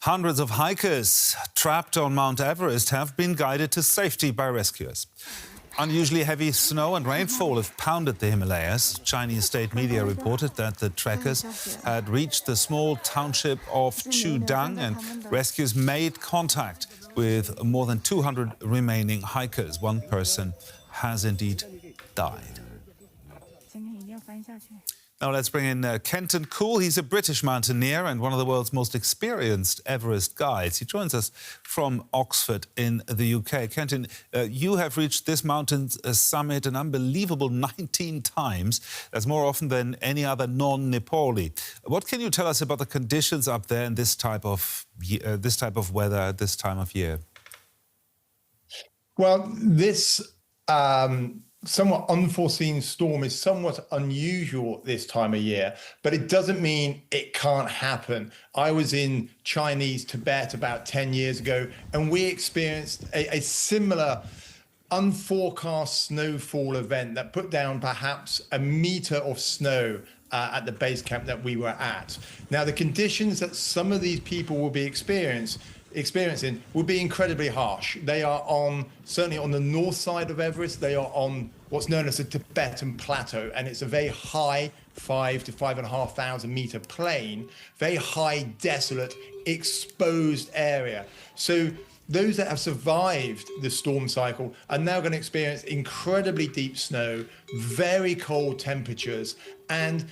Hundreds of hikers trapped on Mount Everest have been guided to safety by rescuers. Unusually heavy snow and rainfall have pounded the Himalayas. Chinese state media reported that the trekkers had reached the small township of Qudang and rescuers made contact with more than 200 remaining hikers. One person has indeed died. Now let's bring in Kenton. He's a British mountaineer and one of the world's most experienced Everest guides. He joins us from Oxford in the UK. Kenton, you have reached this mountain summit an unbelievable 19 times. That's more often than any other non-Nepali. What can you tell us about the conditions up there in this type of weather at this time of year? Well, this somewhat unforeseen storm is somewhat unusual this time of year, but it doesn't mean it can't happen. I was in Chinese Tibet about 10 years ago, and we experienced a similar unforecast snowfall event that put down perhaps a meter of snow at the base camp that we were at. Now, the conditions that some of these people will be experiencing would be incredibly harsh. They are certainly on the north side of Everest, they are on what's known as the Tibetan Plateau, and it's a very high 5,000 to 5,500 meter plain, very high, desolate, exposed area. So those that have survived the storm cycle are now going to experience incredibly deep snow, very cold temperatures, and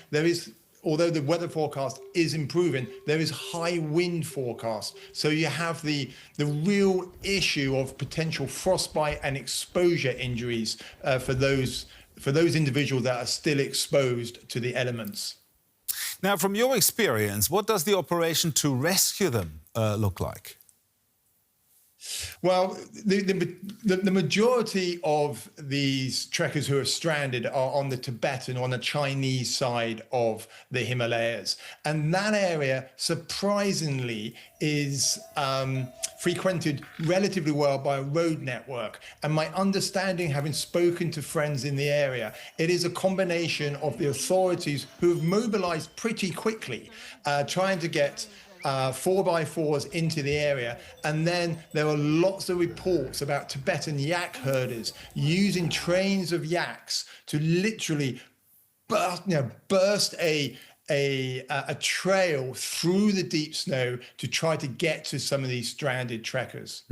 although the weather forecast is improving, there is high wind forecast. So you have the real issue of potential frostbite and exposure injuries for those individuals that are still exposed to the elements. Now, from your experience, what does the operation to rescue them look like? Well, the majority of these trekkers who are stranded are on the Tibetan, on the Chinese side of the Himalayas. And that area, surprisingly, is frequented relatively well by a road network. And my understanding, having spoken to friends in the area, it is a combination of the authorities who have mobilized pretty quickly, trying to get 4x4s into the area. And then there are lots of reports about Tibetan yak herders using trains of yaks to literally burst a trail through the deep snow to try to get to some of these stranded trekkers.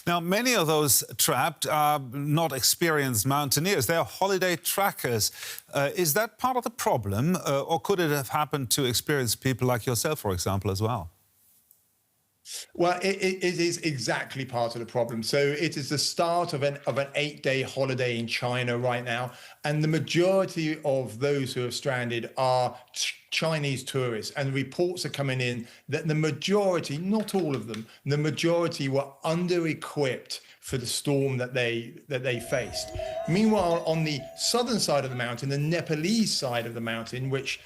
Now, many of those trapped are not experienced mountaineers. They're holiday trekkers. Is that part of the problem, or could it have happened to experienced people like yourself, for example, as well? Well, it is exactly part of the problem. So it is the start of an 8-day holiday in China right now. And the majority of those who are stranded are Chinese tourists. And reports are coming in that the majority, not all of them, the majority were under-equipped for the storm that they faced. Meanwhile, on the southern side of the mountain, the Nepalese side of the mountain, which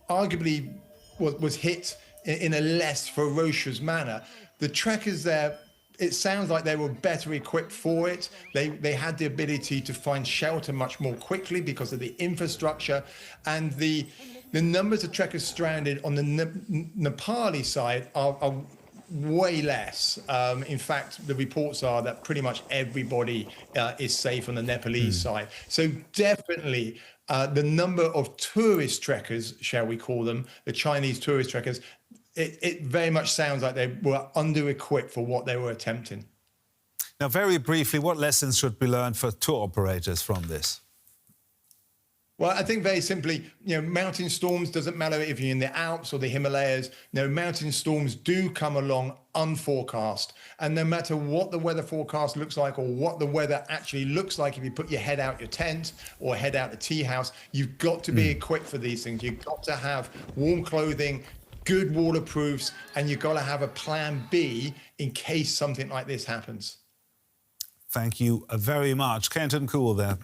arguably was hit in a less ferocious manner, the trekkers there, it sounds like they were better equipped for it. They had the ability to find shelter much more quickly because of the infrastructure, and the numbers of trekkers stranded on the Nepali side are way less. In fact, the reports are that pretty much everybody is safe on the Nepalese side. So definitely the number of tourist trekkers, shall we call them, the Chinese tourist trekkers, it very much sounds like they were under-equipped for what they were attempting. Now, very briefly, what lessons should be learned for tour operators from this? Well, I think very simply, mountain storms, doesn't matter if you're in the Alps or the Himalayas, mountain storms do come along unforecast. And no matter what the weather forecast looks like or what the weather actually looks like, if you put your head out your tent or head out the tea house, you've got to be equipped for these things. You've got to have warm clothing, good waterproofs, and you've got to have a plan B in case something like this happens. Thank you very much. Kenton there.